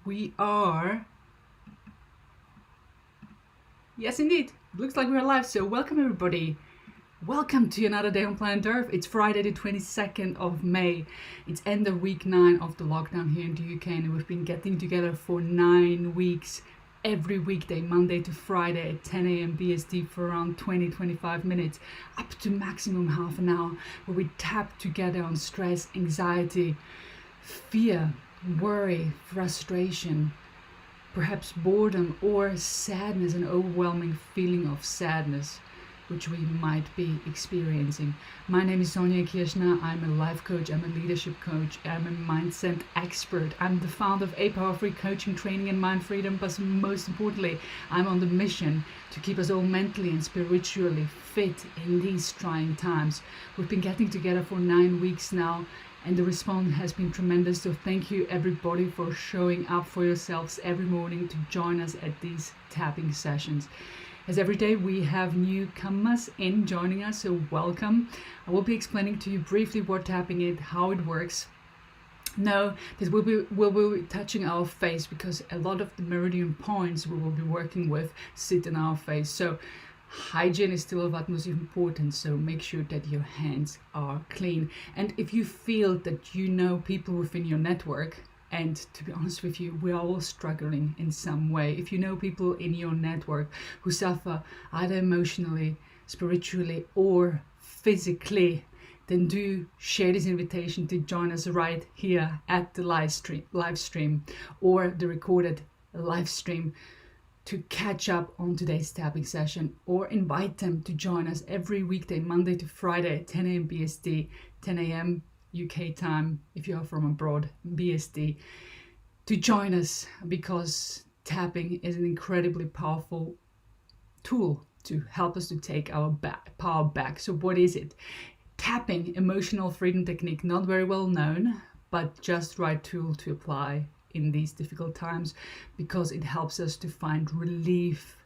We are... Yes, indeed. Looks like we're live, so welcome everybody. Welcome to another day on planet Earth. It's Friday the 22nd of May. It's end of week 9 of the lockdown here in the UK, and we've been getting together for 9 weeks every weekday, Monday to Friday at 10 a.m. BST for around 20-25 minutes, up to maximum half an hour, where we tap together on stress, anxiety, fear, worry, frustration, perhaps boredom or sadness, an overwhelming feeling of sadness which we might be experiencing. My name is Sonja Kirschner. I'm a life coach, I'm a leadership coach, I'm a mindset expert. I'm the founder of A Power Free Coaching, Training and Mind Freedom, but most importantly, I'm on the mission to keep us all mentally and spiritually fit in these trying times. We've been getting together for 9 weeks now, and the response has been tremendous. So thank you everybody for showing up for yourselves every morning to join us at these tapping sessions. As every day we have newcomers in joining us, so welcome. I will be explaining to you briefly what tapping is, how it works. Now, this we'll be touching our face, because a lot of the meridian points we will be working with sit in our face. So hygiene is still of utmost importance, so make sure that your hands are clean. And if you feel that you know people within your network, and to be honest with you, we are all struggling in some way. If you know people in your network who suffer either emotionally, spiritually or physically, then do share this invitation to join us right here at the live stream or the recorded live stream to catch up on today's tapping session, or invite them to join us every weekday, Monday to Friday, 10 a.m. BST, 10 a.m. UK time, if you are from abroad, BST, to join us, because tapping is an incredibly powerful tool to help us to take our power back. So what is it? Tapping, emotional freedom technique, not very well known, but just right tool to apply in these difficult times, because it helps us to find relief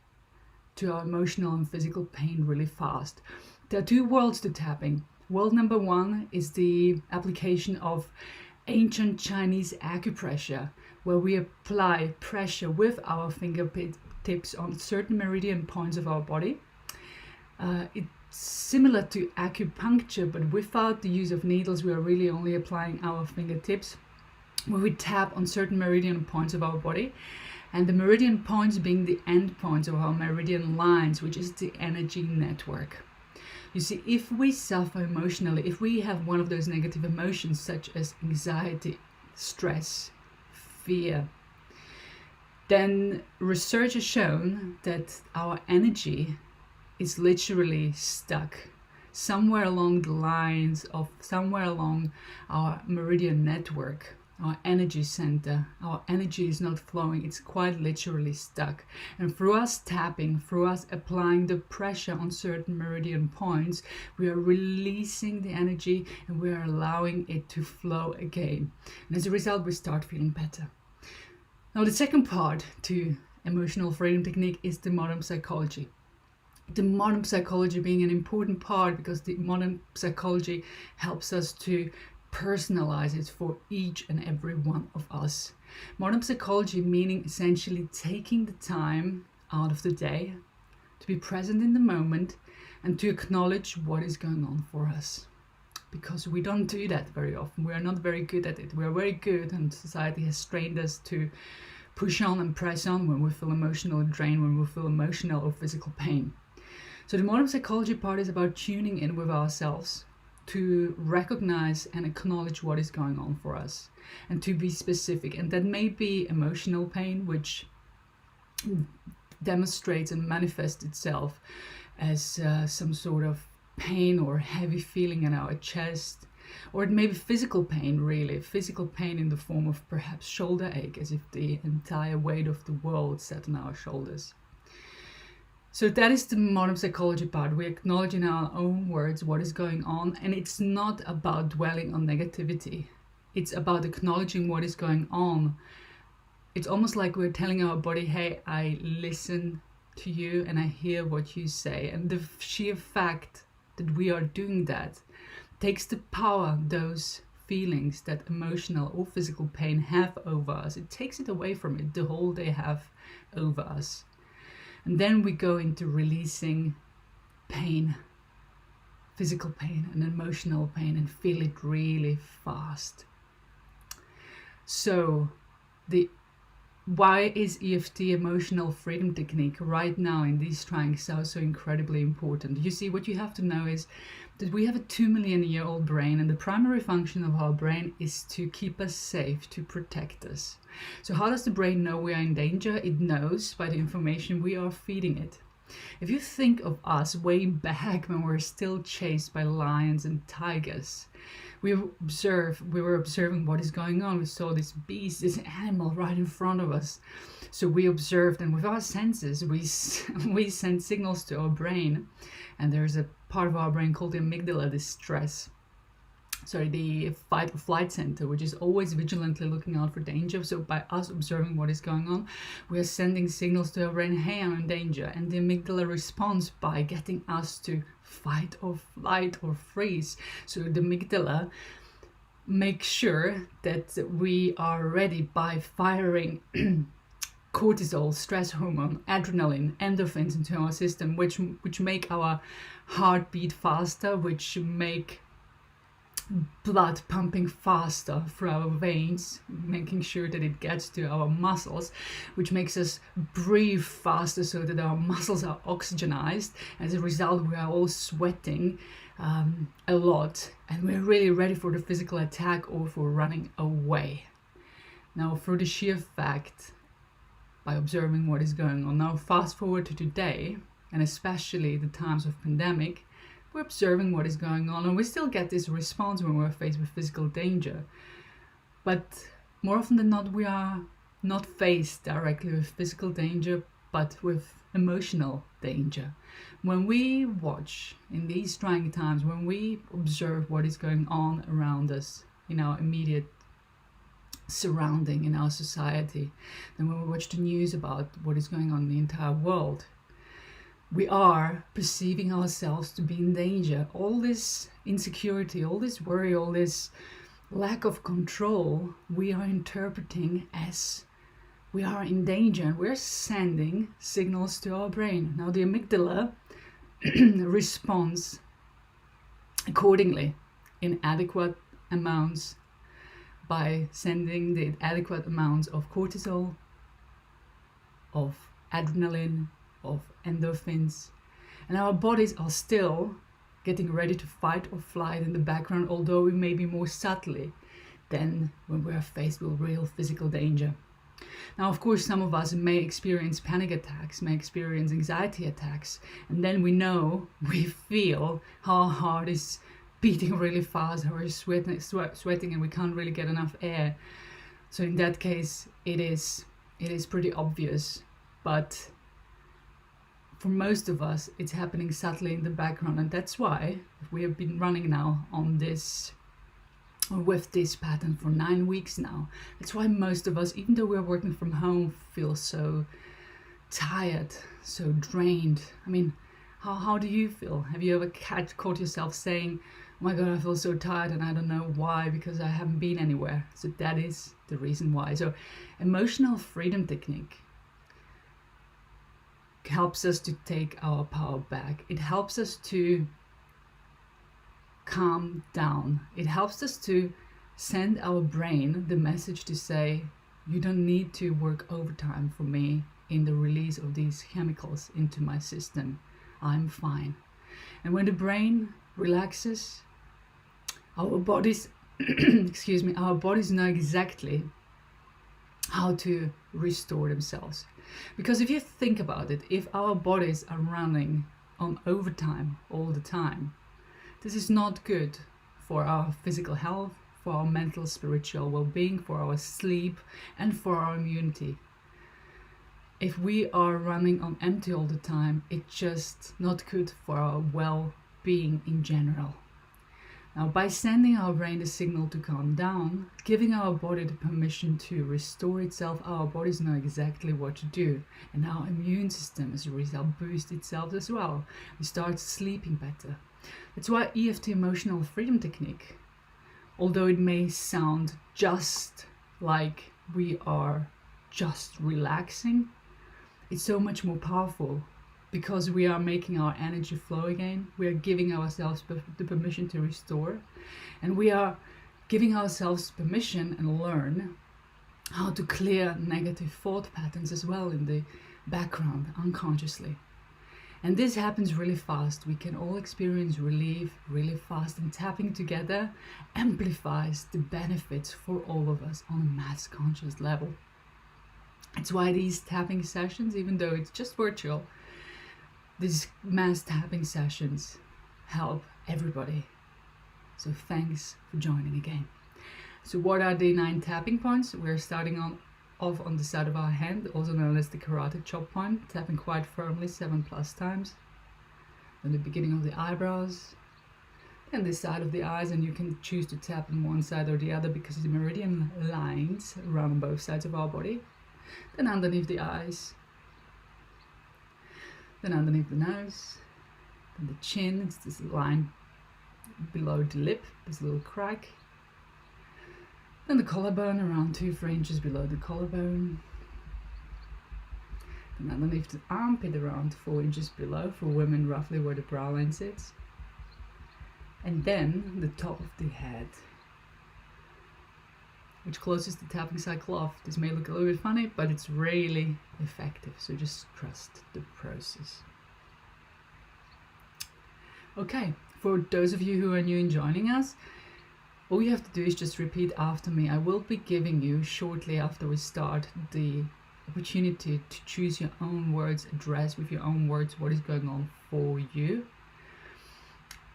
to our emotional and physical pain really fast. There are two worlds to tapping. World number one is the application of ancient Chinese acupressure, where we apply pressure with our fingertips on certain meridian points of our body. It's similar to acupuncture, but without the use of needles. We are really only applying our fingertips, where we tap on certain meridian points of our body, and the meridian points being the end points of our meridian lines, which is the energy network. You see, if we suffer emotionally, if we have one of those negative emotions such as anxiety, stress, fear, then research has shown that our energy is literally stuck somewhere along the lines of somewhere along our meridian network, our energy center. Our energy is not flowing, it's quite literally stuck. And through us tapping, through us applying the pressure on certain meridian points, we are releasing the energy and we are allowing it to flow again. And as a result, we start feeling better. Now, the second part to emotional freedom technique is the modern psychology. The modern psychology being an important part, because the modern psychology helps us to personalize it for each and every one of us. Modern psychology meaning essentially taking the time out of the day to be present in the moment and to acknowledge what is going on for us. Because we don't do that very often. We are not very good at it. We are very good, and society has trained us to push on and press on when we feel emotional drain, when we feel emotional or physical pain. So the modern psychology part is about tuning in with ourselves, to recognize and acknowledge what is going on for us, and to be specific. And that may be emotional pain, which demonstrates and manifests itself as some sort of pain or heavy feeling in our chest, or it may be physical pain, really physical pain in the form of perhaps shoulder ache, as if the entire weight of the world sat on our shoulders. So that is the modern psychology part. We acknowledge in our own words what is going on, and it's not about dwelling on negativity. It's about acknowledging what is going on. It's almost like we're telling our body, hey, I listen to you and I hear what you say. And the sheer fact that we are doing that takes the power those feelings that emotional or physical pain have over us. It takes it away from it, the hold they have over us. And then we go into releasing pain, physical pain and emotional pain, and feel it really fast. So why is EFT, emotional freedom technique, right now in these trying so incredibly important? You see, what you have to know is that we have a 2 million year old brain, and the primary function of our brain is to keep us safe, to protect us. So how does the brain know we are in danger? It knows by the information we are feeding it. If you think of us way back when we were still chased by lions and tigers, we were observing what is going on. We saw this beast, this animal right in front of us. So we observed, and with our senses, we send signals to our brain. And there's a part of our brain called the amygdala, the fight or flight center, which is always vigilantly looking out for danger. So by us observing what is going on, we are sending signals to our brain, hey, I'm in danger. And the amygdala responds by getting us to fight or flight or freeze. So the amygdala makes sure that we are ready by firing cortisol, stress hormone, adrenaline, endorphins into our system, which make our heart beat faster, which make blood pumping faster through our veins, making sure that it gets to our muscles, which makes us breathe faster so that our muscles are oxygenized. As a result, we are all sweating a lot, and we're really ready for the physical attack or for running away. Now, through the sheer fact, by observing what is going on, now fast forward to today, and especially the times of pandemic, we're observing what is going on, and we still get this response when we're faced with physical danger. But more often than not, we are not faced directly with physical danger, but with emotional danger. When we watch in these trying times, when we observe what is going on around us in our immediate surrounding, in our society, then when we watch the news about what is going on in the entire world, we are perceiving ourselves to be in danger. All this insecurity, all this worry, all this lack of control, we are interpreting as we are in danger, and we're sending signals to our brain. Now the amygdala responds accordingly in adequate amounts by sending the adequate amounts of cortisol, of adrenaline, of endorphins, and our bodies are still getting ready to fight or flight in the background, although it may be more subtly than when we are faced with real physical danger. Now, of course, some of us may experience panic attacks, may experience anxiety attacks, and then we feel how our heart is beating really fast, how we're sweating, and we can't really get enough air. So in that case, it is pretty obvious, but for most of us, it's happening subtly in the background, and that's why we have been running now with this pattern for 9 weeks now. That's why most of us, even though we're working from home, feel so tired, so drained. I mean, how do you feel? Have you ever caught yourself saying, oh my God, I feel so tired and I don't know why, because I haven't been anywhere? So that is the reason why. So emotional freedom technique helps us to take our power back. It helps us to calm down. It helps us to send our brain the message to say, you don't need to work overtime for me in the release of these chemicals into my system. I'm fine. And when the brain relaxes, our bodies our bodies know exactly how to restore themselves. Because if you think about it, if our bodies are running on overtime all the time, this is not good for our physical health, for our mental, spiritual well-being, for our sleep, and for our immunity. If we are running on empty all the time, it's just not good for our well-being in general. Now, by sending our brain the signal to calm down, giving our body the permission to restore itself, our bodies know exactly what to do. And our immune system, as a result, boosts itself as well. We start sleeping better. That's why EFT, emotional freedom technique, although it may sound just like we are just relaxing, it's so much more powerful because we are making our energy flow again. We are giving ourselves the permission to restore, and we are giving ourselves permission and learn how to clear negative thought patterns as well in the background unconsciously. And this happens really fast. We can all experience relief really fast, and tapping together amplifies the benefits for all of us on a mass conscious level. It's why these tapping sessions, even though it's just virtual, these mass tapping sessions help everybody. So thanks for joining again. So what are the 9 tapping points? We're starting off on the side of our hand, also known as the karate chop point, tapping quite firmly 7+ times. Then the beginning of the eyebrows, and the side of the eyes, and you can choose to tap on one side or the other because the meridian lines run on both sides of our body. Then underneath the eyes, then underneath the nose, then the chin, it's this line below the lip, this little crack. Then the collarbone, around 2-3 inches below the collarbone. And underneath the armpit, around 4 inches below, for women roughly where the brow line sits. And then the top of the head, which closes the tapping cycle off. This may look a little bit funny, but it's really effective, so just trust the process. Okay, for those of you who are new and joining us, all you have to do is just repeat after me. I will be giving you shortly after we start the opportunity to choose your own words, address with your own words what is going on for you.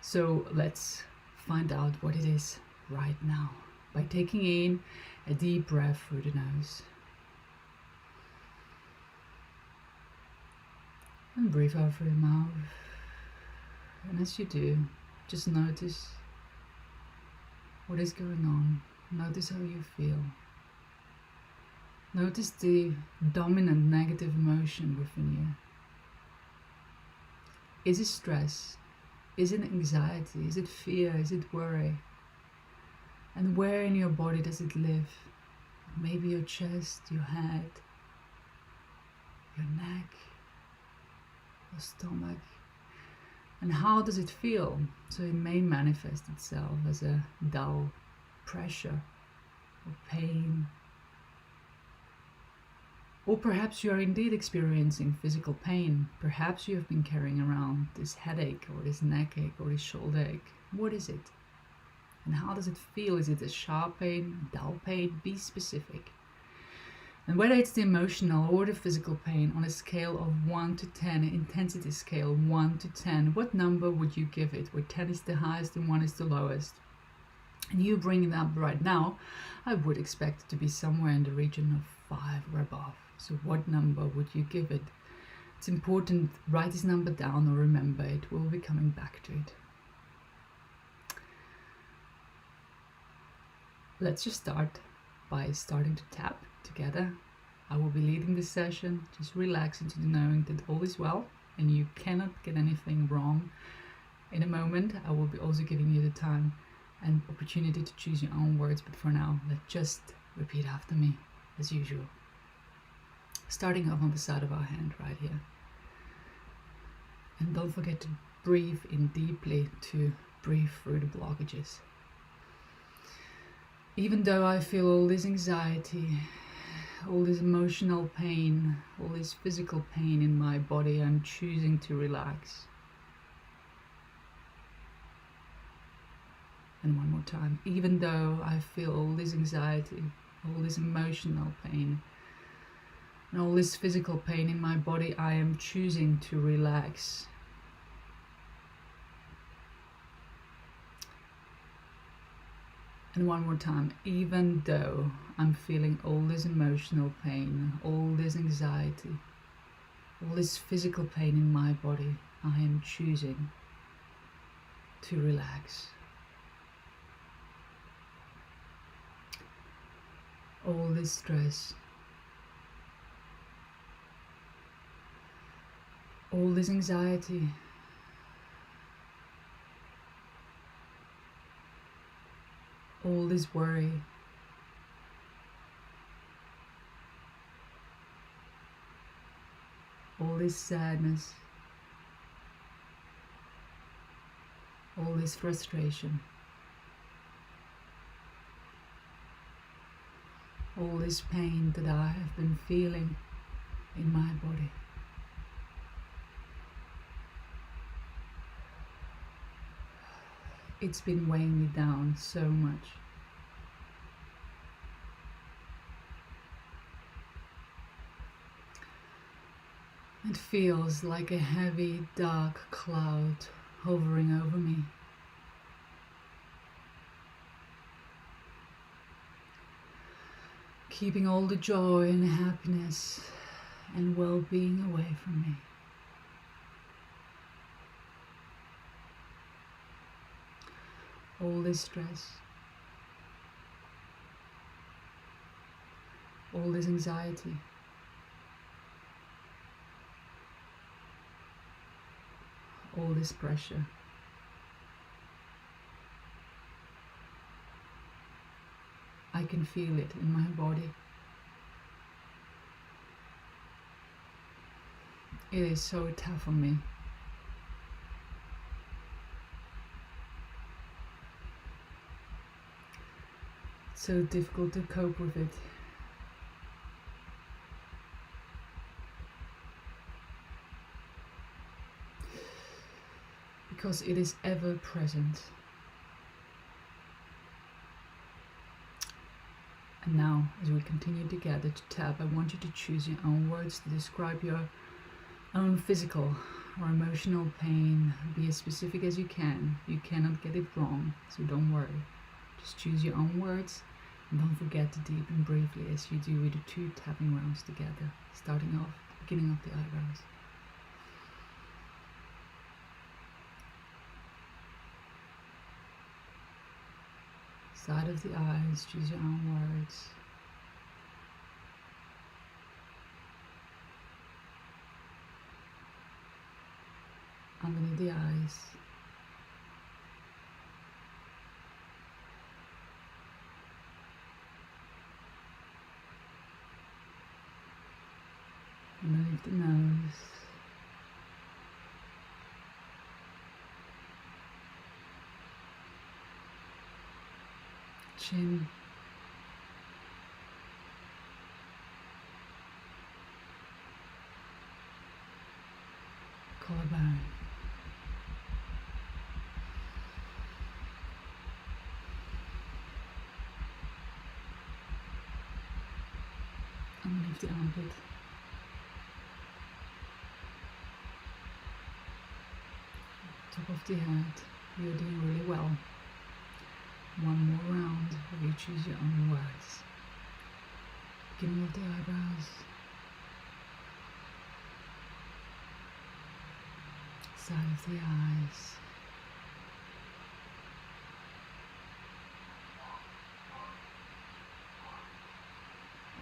So let's find out what it is right now by taking in a deep breath through the nose and breathe out through your mouth. And as you do, just notice what is going on. Notice how you feel. Notice the dominant negative emotion within you. Is it stress? Is it anxiety? Is it fear? Is it worry? And where in your body does it live? Maybe your chest, your head, your neck, your stomach. And how does it feel? So it may manifest itself as a dull pressure or pain. Or perhaps you are indeed experiencing physical pain. Perhaps you have been carrying around this headache or this neck ache or this shoulder ache. What is it? And how does it feel? Is it a sharp pain, dull pain? Be specific. And whether it's the emotional or the physical pain, on a scale of 1 to 10, an intensity scale 1 to 10, what number would you give it? Where 10 is the highest and 1 is the lowest. And you bring it up right now, I would expect it to be somewhere in the region of 5 or above. So what number would you give it? It's important, write this number down or remember it. We'll be coming back to it. Let's just start by starting to tap together. I will be leading this session. Just relax into the knowing that all is well and you cannot get anything wrong. In a moment, I will be also giving you the time and opportunity to choose your own words, but for now, let's just repeat after me as usual. Starting off on the side of our hand right here. And don't forget to breathe in deeply to breathe through the blockages. Even though I feel all this anxiety, all this emotional pain, all this physical pain in my body, I'm choosing to relax. And one more time. Even though I feel all this anxiety, all this emotional pain, and all this physical pain in my body, I am choosing to relax. And one more time, even though I'm feeling all this emotional pain, all this anxiety, all this physical pain in my body, I am choosing to relax. All this stress, all this anxiety, all this worry, all this sadness, all this frustration, all this pain that I have been feeling in my body. It's been weighing me down so much. It feels like a heavy, dark cloud hovering over me. Keeping all the joy and happiness and well-being away from me. All this stress, all this anxiety, all this pressure. I can feel it in my body. It is so tough on me. So difficult to cope with it. Because it is ever present. And now, as we continue together to tap, I want you to choose your own words to describe your own physical or emotional pain. Be as specific as you can. You cannot get it wrong, so don't worry. Just choose your own words. And don't forget to deepen briefly as you do with the 2 tapping rounds together, starting off at the beginning of the eyebrows. Side of the eyes, choose your own words. Underneath the eyes. Underneath the nose. Chin. Collarbone. Underneath the armpit. Top of the head. You're doing really well. One more round where you choose your own words. Beginning of the eyebrows. Side of the eyes.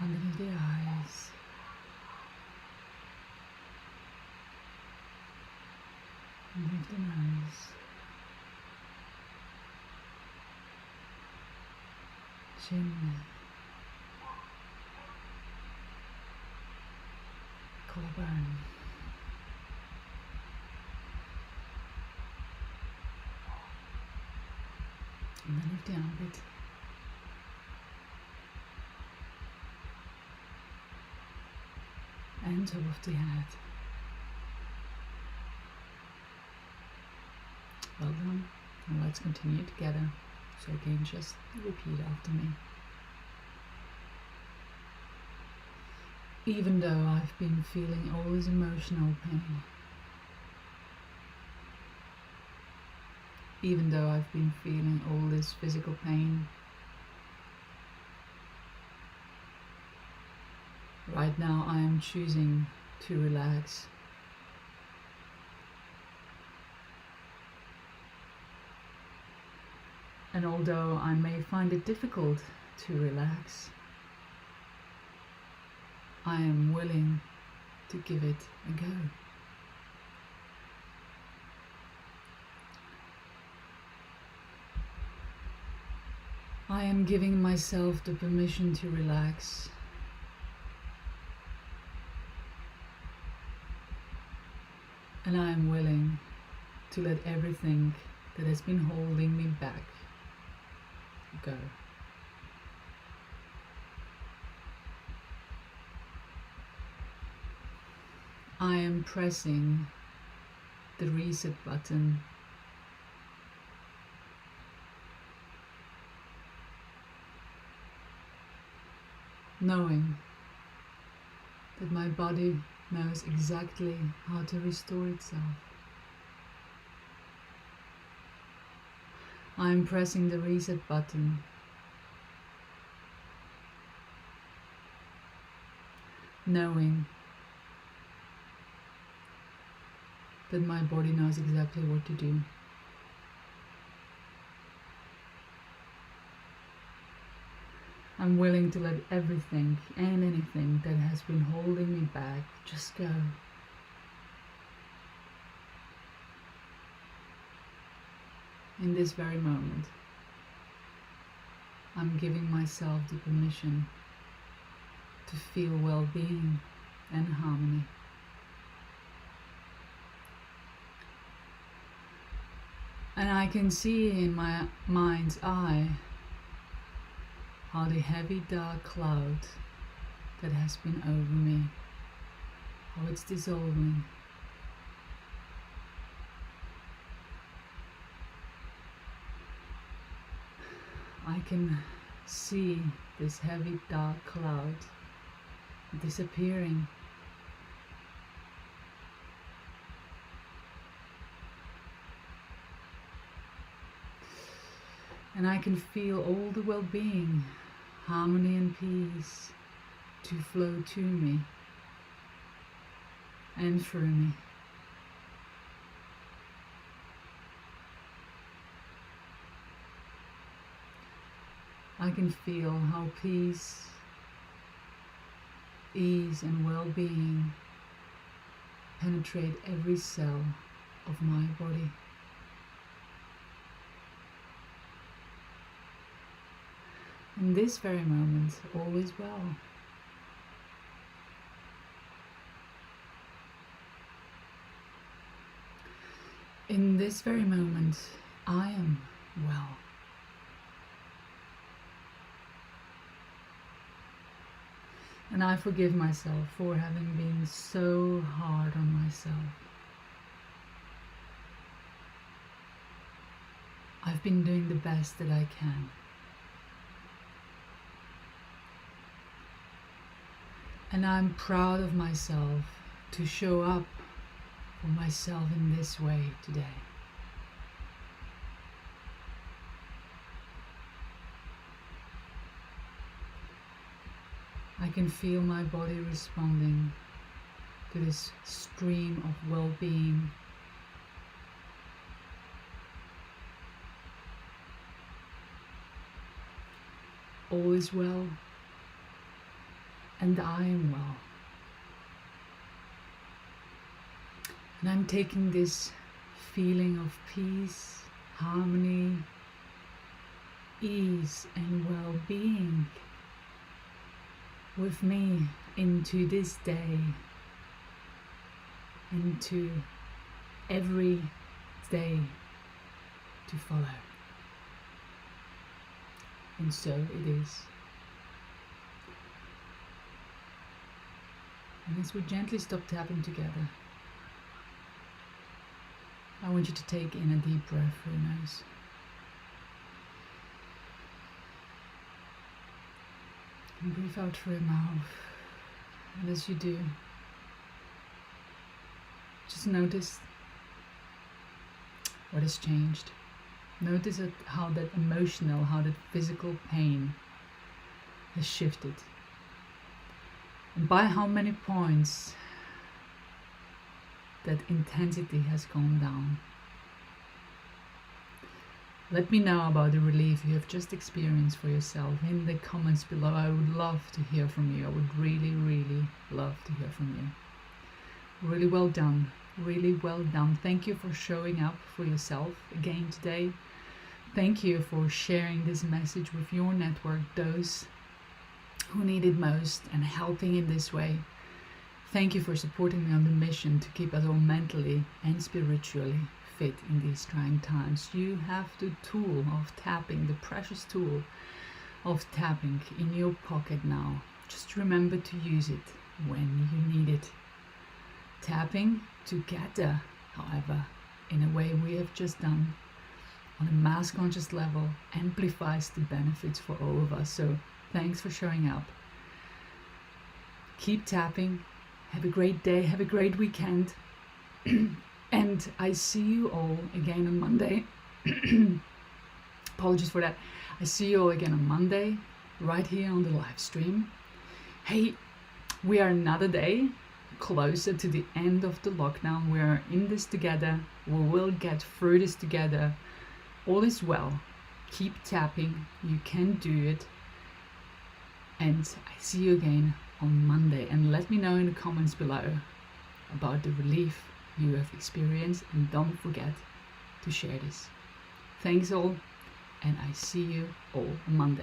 Underneath the eyes. Underneath the nose. Chin. Collarbone. Underneath the armpit. And top of the head. Well done. And let's continue together. So again, just repeat after me. Even though I've been feeling all this emotional pain, even though I've been feeling all this physical pain, right now I am choosing to relax. And although I may find it difficult to relax, I am willing to give it a go. I am giving myself the permission to relax. And I am willing to let everything that has been holding me back go. I am pressing the reset button, knowing that my body knows exactly how to restore itself. I am pressing the reset button, knowing that my body knows exactly what to do. I'm willing to let everything and anything that has been holding me back just go. In this very moment, I'm giving myself the permission to feel well-being and harmony. And I can see in my mind's eye how the heavy dark cloud that has been over me, how it's dissolving. I can see this heavy dark cloud disappearing. And I can feel all the well-being, harmony and peace to flow to me and through me. I can feel how peace, ease and well-being penetrate every cell of my body. In this very moment, all is well. In this very moment, I am well. And I forgive myself for having been so hard on myself. I've been doing the best that I can. And I'm proud of myself to show up for myself in this way today. I can feel my body responding to this stream of well-being. All is well. And I am well. And I'm taking this feeling of peace, harmony, ease and well-being with me into this day, into every day to follow. And so it is. And as we gently stop tapping together, I want you to take in a deep breath through your nose. And breathe out through your mouth. And as you do, just notice what has changed. Notice how that emotional, how that physical pain has shifted. And by how many points that intensity has gone down. Let me know about the relief you have just experienced for yourself in the comments below. I would love to hear from you. I would really, really love to hear from you. Really well done. Really well done. Thank you for showing up for yourself again today. Thank you for sharing this message with your network, those who need it most, and helping in this way. Thank you for supporting me on the mission to keep us all mentally and spiritually fit in these trying times. You have the tool of tapping, the precious tool of tapping in your pocket now. Just remember to use it when you need it. Tapping together, however, in a way we have just done, on a mass conscious level, amplifies the benefits for all of us. So thanks for showing up. Keep tapping. Have a great day. Have a great weekend. And I see you all again on Monday. Apologies for that. I see you all again on Monday, right here on the live stream. Hey, we are another day closer to the end of the lockdown. We are in this together. We will get through this together. All is well. Keep tapping. You can do it. And I see you again on Monday. And let me know in the comments below about the relief you have experienced. And don't forget to share this. Thanks all. And I see you all on Monday.